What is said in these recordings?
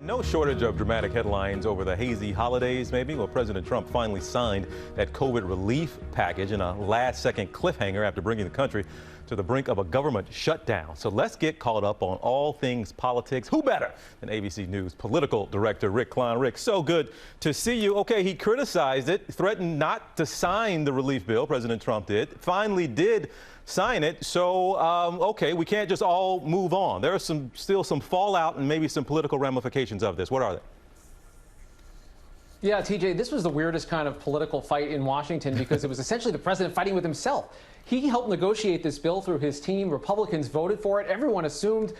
No shortage of dramatic headlines over the hazy holidays, maybe. Well, President Trump finally signed that COVID relief package in a last-second cliffhanger after bringing the country to the brink of a government shutdown. So let's get caught up on all things politics. Who better than ABC News political director Rick Klein? Rick, so good to see you. Okay, he criticized it, threatened not to sign the relief bill, President Trump did, finally did sign it. So, okay, we can't just all move on. There are still some fallout and maybe some political ramifications of this. What are they? Yeah, TJ, this was the weirdest kind of political fight in Washington because it was essentially the president fighting with himself. He helped negotiate this bill through his team. Republicans voted for it. Everyone assumed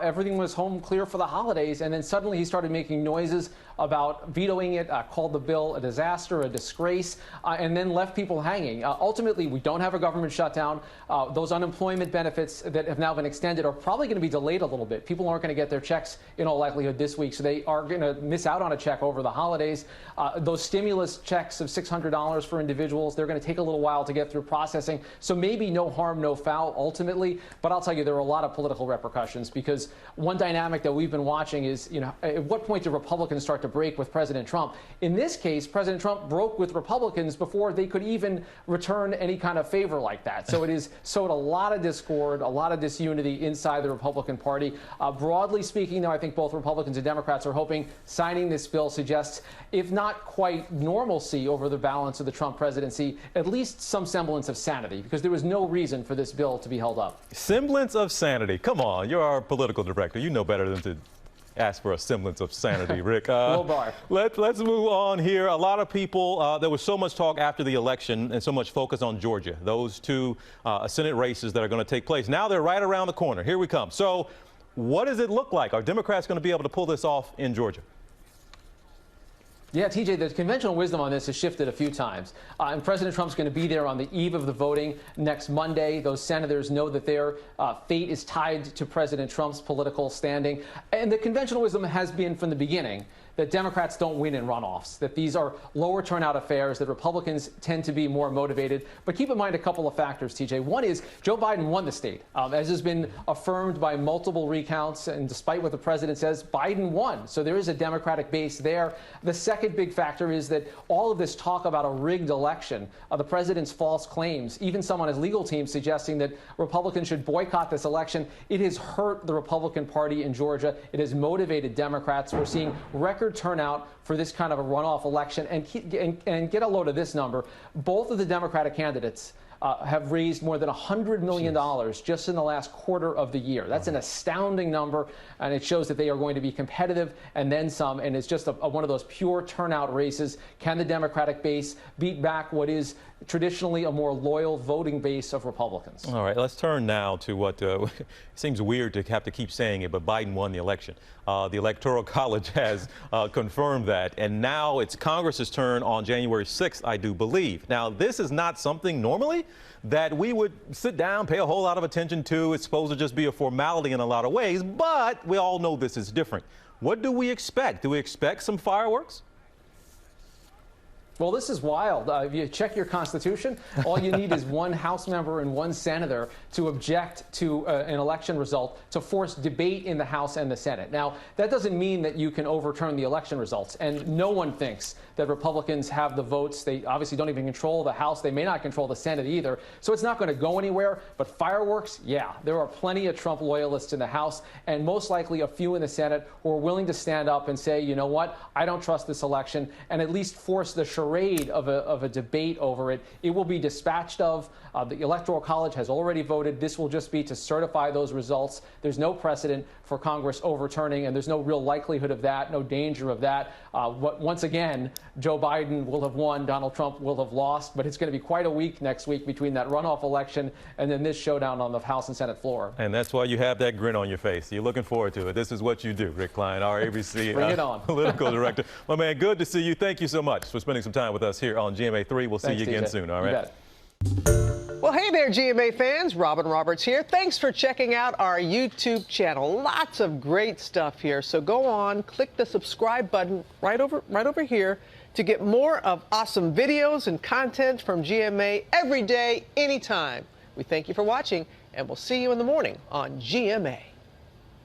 everything was home clear for the holidays. And then suddenly he started making noises about vetoing it, called the bill a disaster, a disgrace, and then left people hanging. Ultimately, we don't have a government shutdown. Those unemployment benefits that have now been extended are probably going to be delayed a little bit. People aren't going to get their checks in all likelihood this week, so they are going to miss out on a check over the holidays. Those stimulus checks of $600 for individuals, they're going to take a little while to get through processing. So maybe no harm, no foul ultimately. But I'll tell you, there are a lot of political repercussions because one dynamic that we've been watching is, at what point do Republicans start to break with President Trump? In this case, President Trump broke with Republicans before they could even return any kind of favor like that. So it has sowed a lot of discord, a lot of disunity inside the Republican Party. Broadly speaking, though, I think both Republicans and Democrats are hoping signing this bill suggests, if not quite normalcy over the balance of the Trump presidency, at least some semblance of sanity, because there was no reason for this bill to be held up. Semblance of sanity. Come on, you're our political director. You know better than to ask for a semblance of sanity, Rick. Low bar. Let's move on here. A lot of people, there was so much talk after the election and so much focus on Georgia, those two Senate races that are going to take place. Now they're right around the corner. Here we come. So what does it look like? Are Democrats going to be able to pull this off in Georgia? Yeah, TJ, the conventional wisdom on this has shifted a few times. And President Trump's going to be there on the eve of the voting next Monday. Those senators know that their fate is tied to President Trump's political standing. And the conventional wisdom has been from the beginning that Democrats don't win in runoffs, that these are lower turnout affairs, that Republicans tend to be more motivated. But keep in mind a couple of factors, TJ. One is Joe Biden won the state, as has been affirmed by multiple recounts. And despite what the president says, Biden won. So there is a Democratic base there. The second big factor is that all of this talk about a rigged election, the president's false claims, even some on his legal team suggesting that Republicans should boycott this election, it has hurt the Republican Party in Georgia. It has motivated Democrats. We're seeing record turnout for this kind of a runoff election. And get a load of this number. Both of the Democratic candidates have raised more than $100 million just in the last quarter of the year. That's an astounding number, and it shows that they are going to be competitive and then some, and it's just one of those pure turnout races. Can the Democratic base beat back what is traditionally a more loyal voting base of Republicans? All right, let's turn now to what seems weird to have to keep saying it, but Biden won the election. The Electoral College has confirmed that, and now it's Congress's turn on January 6th, I do believe. Now, this is not something normally that we would sit down, pay a whole lot of attention to. It's supposed to just be a formality in a lot of ways, but we all know this is different. What do we expect? Do we expect some fireworks? Well, this is wild. If you check your Constitution, all you need is one House member and one senator to object to an election result to force debate in the House and the Senate. Now, that doesn't mean that you can overturn the election results. And no one thinks that Republicans have the votes. They obviously don't even control the House. They may not control the Senate either. So it's not going to go anywhere. But fireworks, yeah, there are plenty of Trump loyalists in the House and most likely a few in the Senate who are willing to stand up and say, you know what, I don't trust this election, and at least force the charade of a debate over it. It will be dispatched of. The Electoral College has already voted. This will just be to certify those results. There's no precedent for Congress overturning, and there's no real likelihood of that, no danger of that. Once again, Joe Biden will have won, Donald Trump will have lost, but it's going to be quite a week next week between that runoff election and then this showdown on the House and Senate floor. And that's why you have that grin on your face. You're looking forward to it. This is what you do, Rick Klein, our ABC Bring it on. political director. My man, good to see you. Thank you so much for spending some time with us here on GMA3. We'll see you again soon, all right? Well, hey there, GMA fans. Robin Roberts here. Thanks for checking out our YouTube channel. Lots of great stuff here. So go on, click the subscribe button right over here to get more of awesome videos and content from GMA every day, anytime. We thank you for watching, and we'll see you in the morning on GMA.